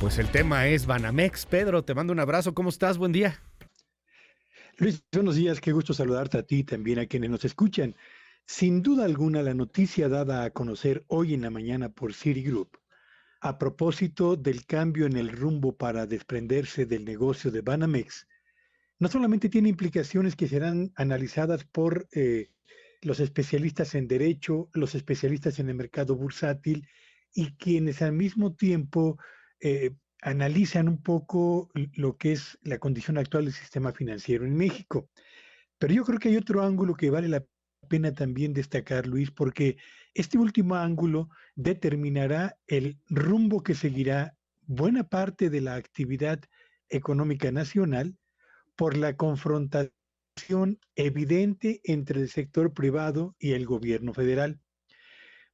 Pues el tema es Banamex. Pedro, te mando un abrazo. ¿Cómo estás? Buen día. Luis, buenos días, qué gusto saludarte a ti y también a quienes nos escuchan. Sin duda alguna, la noticia dada a conocer hoy en la mañana por Citigroup, a propósito del cambio en el rumbo para desprenderse del negocio de Banamex, no solamente tiene implicaciones que serán analizadas por los especialistas en derecho, los especialistas en el mercado bursátil y quienes al mismo tiempo analizan un poco lo que es la condición actual del sistema financiero en México. Pero yo creo que hay otro ángulo que vale la pena también destacar, Luis, porque este último ángulo determinará el rumbo que seguirá buena parte de la actividad económica nacional por la confrontación evidente entre el sector privado y el gobierno federal.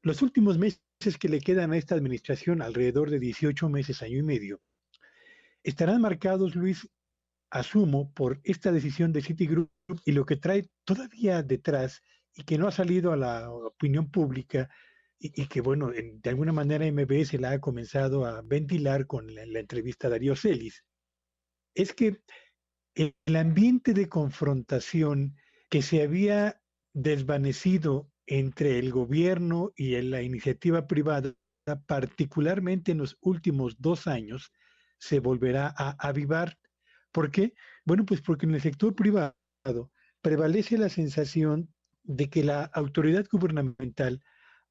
Los últimos meses que le quedan a esta administración, alrededor de 18 meses, año y medio, estarán marcados, Luis, asumo, por esta decisión de Citigroup y lo que trae todavía detrás y que no ha salido a la opinión pública y que, bueno, de alguna manera MBS la ha comenzado a ventilar con la entrevista a Darío Celis, es que el ambiente de confrontación que se había desvanecido entre el gobierno y la iniciativa privada, particularmente en los últimos 2 años, se volverá a avivar. ¿Por qué? Bueno, pues porque en el sector privado prevalece la sensación de que la autoridad gubernamental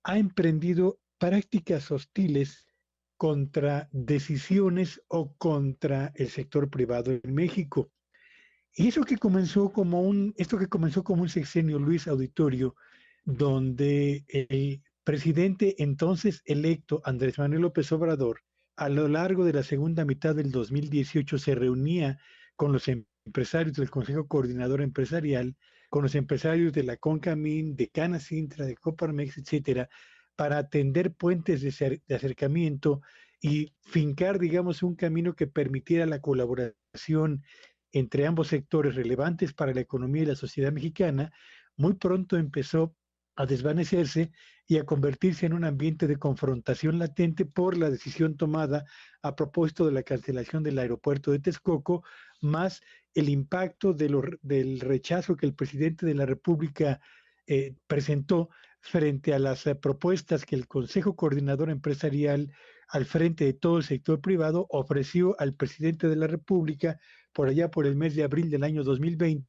ha emprendido prácticas hostiles contra decisiones o contra el sector privado en México. Y esto que comenzó como un sexenio Luis Auditorio, donde el presidente entonces electo Andrés Manuel López Obrador, a lo largo de la segunda mitad del 2018 se reunía con los empresarios del Consejo Coordinador Empresarial, con los empresarios de la CONCAMIN, de Canacintra, de Coparmex, etcétera, para atender puentes de acercamiento y fincar, digamos, un camino que permitiera la colaboración entre ambos sectores relevantes para la economía y la sociedad mexicana, muy pronto empezó a desvanecerse y a convertirse en un ambiente de confrontación latente por la decisión tomada a propósito de la cancelación del aeropuerto de Texcoco, más el impacto del rechazo que el presidente de la República presentó frente a las propuestas que el Consejo Coordinador Empresarial, al frente de todo el sector privado, ofreció al presidente de la República por allá por el mes de abril del año 2020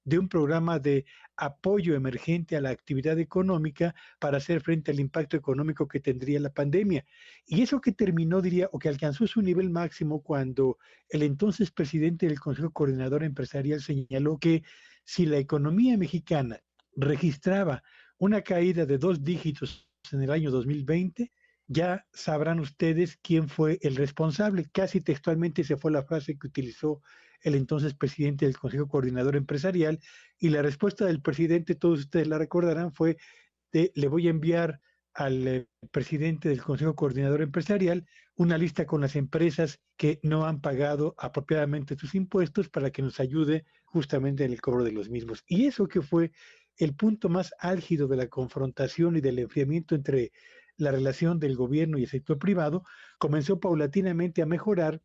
de un programa de apoyo emergente a la actividad económica para hacer frente al impacto económico que tendría la pandemia. Y eso que terminó, diría, o que alcanzó su nivel máximo cuando el entonces presidente del Consejo Coordinador Empresarial señaló que si la economía mexicana registraba una caída de 2 dígitos en el año 2020, ya sabrán ustedes quién fue el responsable. Casi textualmente se fue la frase que utilizó el entonces presidente del Consejo Coordinador Empresarial, y la respuesta del presidente, todos ustedes la recordarán, fue le voy a enviar al presidente del Consejo Coordinador Empresarial una lista con las empresas que no han pagado apropiadamente sus impuestos para que nos ayude justamente en el cobro de los mismos. Y eso que fue el punto más álgido de la confrontación y del enfriamiento entre la relación del gobierno y el sector privado, comenzó paulatinamente a mejorar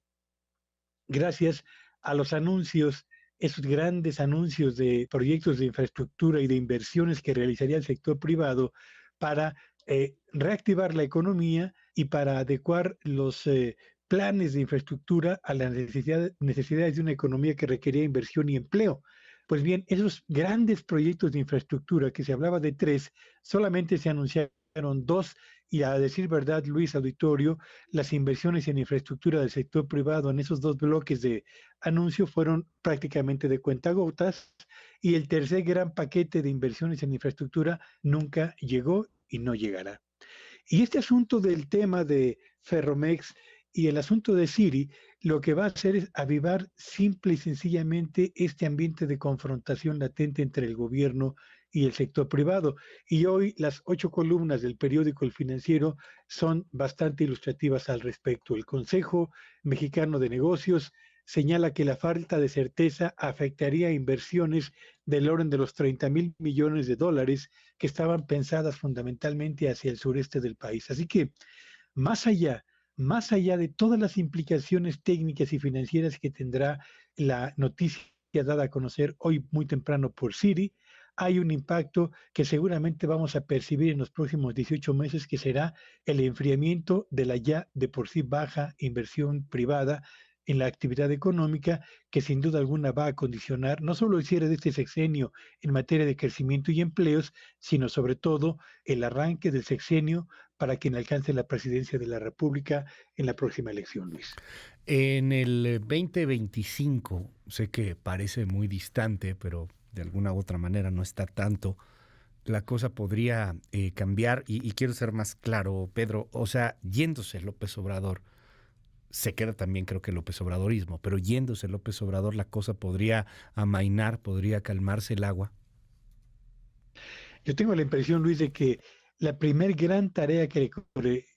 gracias a los anuncios, esos grandes anuncios de proyectos de infraestructura y de inversiones que realizaría el sector privado para reactivar la economía y para adecuar los planes de infraestructura a las necesidades de una economía que requería inversión y empleo. Pues bien, esos grandes proyectos de infraestructura, que se hablaba de tres, solamente se anunciaron dos, y a decir verdad, Luis Auditorio, las inversiones en infraestructura del sector privado en esos dos bloques de anuncio fueron prácticamente de cuentagotas, y el tercer gran paquete de inversiones en infraestructura nunca llegó y no llegará. Y este asunto del tema de Ferromex y el asunto de Siri, lo que va a hacer es avivar simple y sencillamente este ambiente de confrontación latente entre el gobierno y el sector privado. Y hoy las 8 columnas del periódico El Financiero son bastante ilustrativas al respecto. El Consejo Mexicano de Negocios señala que la falta de certeza afectaría inversiones del orden de los 30,000 millones de dólares que estaban pensadas fundamentalmente hacia el sureste del país. Así que, más allá más allá de todas las implicaciones técnicas y financieras que tendrá la noticia dada a conocer hoy muy temprano por Citi, hay un impacto que seguramente vamos a percibir en los próximos 18 meses, que será el enfriamiento de la ya de por sí baja inversión privada en la actividad económica, que sin duda alguna va a condicionar no solo el cierre de este sexenio en materia de crecimiento y empleos, sino sobre todo el arranque del sexenio para quien alcance la presidencia de la República en la próxima elección, Luis. En el 2025, sé que parece muy distante, pero de alguna u otra manera no está tanto, la cosa podría cambiar y quiero ser más claro, Pedro, o sea, yéndose López Obrador, se queda también creo que el López Obradorismo, pero yéndose López Obrador la cosa podría amainar, podría calmarse el agua. Yo tengo la impresión, Luis, de que la primer gran tarea que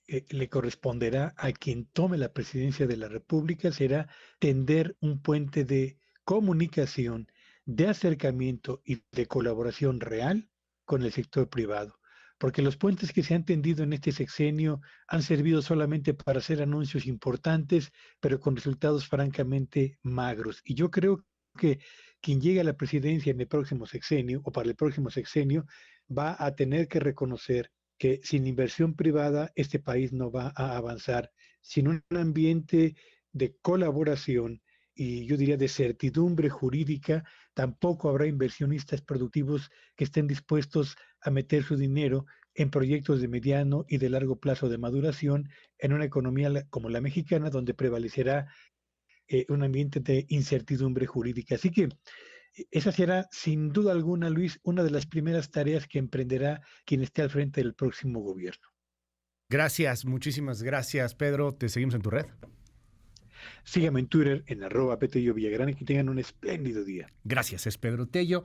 le corresponderá a quien tome la presidencia de la República será tender un puente de comunicación, de acercamiento y de colaboración real con el sector privado. Porque los puentes que se han tendido en este sexenio han servido solamente para hacer anuncios importantes, pero con resultados francamente magros. Y yo creo que quien llegue a la presidencia en el próximo sexenio o para el próximo sexenio va a tener que reconocer que sin inversión privada este país no va a avanzar, sin un ambiente de colaboración y yo diría de certidumbre jurídica, tampoco habrá inversionistas productivos que estén dispuestos a meter su dinero en proyectos de mediano y de largo plazo de maduración en una economía como la mexicana, donde prevalecerá un ambiente de incertidumbre jurídica. Así que esa será, sin duda alguna, Luis, una de las primeras tareas que emprenderá quien esté al frente del próximo gobierno. Gracias, muchísimas gracias, Pedro. Te seguimos en tu red. Síganme en Twitter en @Petello Villagrán y que tengan un espléndido día. Gracias, es Pedro Tello.